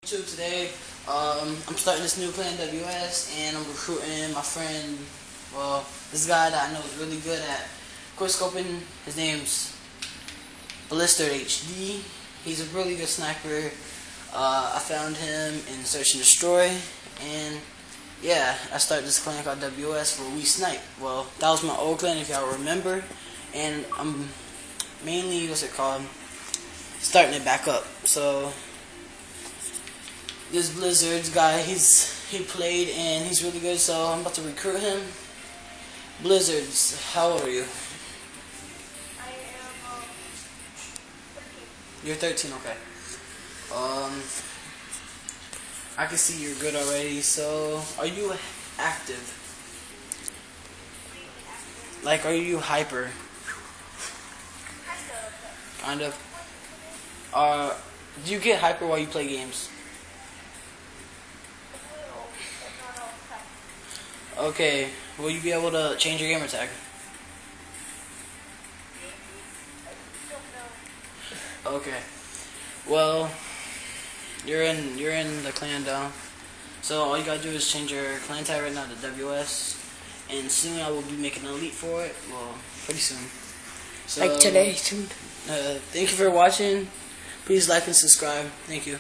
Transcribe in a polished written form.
Today, I'm starting this new clan WS, and I'm recruiting my friend. Well, this guy that I know is really good at quickscoping. His name's blizzardsHD. He's a really good sniper. I found him in Search and Destroy, and yeah, I started this clan called WS where we snipe. Well, that was my old clan if y'all remember, and I'm mainly starting it back up. So this Blizzards guy, he played and he's really good, so I'm about to recruit him. Blizzards, how old are you? I am 13. You're 13, okay. I can see you're good already. So, are you active? Like, are you hyper? Kind of. Do you get hyper while you play games? Okay. Will you be able to change your gamer tag? Okay. Well, you're in the clan now. So all you gotta do is change your clan tag right now to WS, and soon I will be making an elite for it. Well, pretty soon. So, Like today, soon. Thank you for watching. Please like and subscribe. Thank you.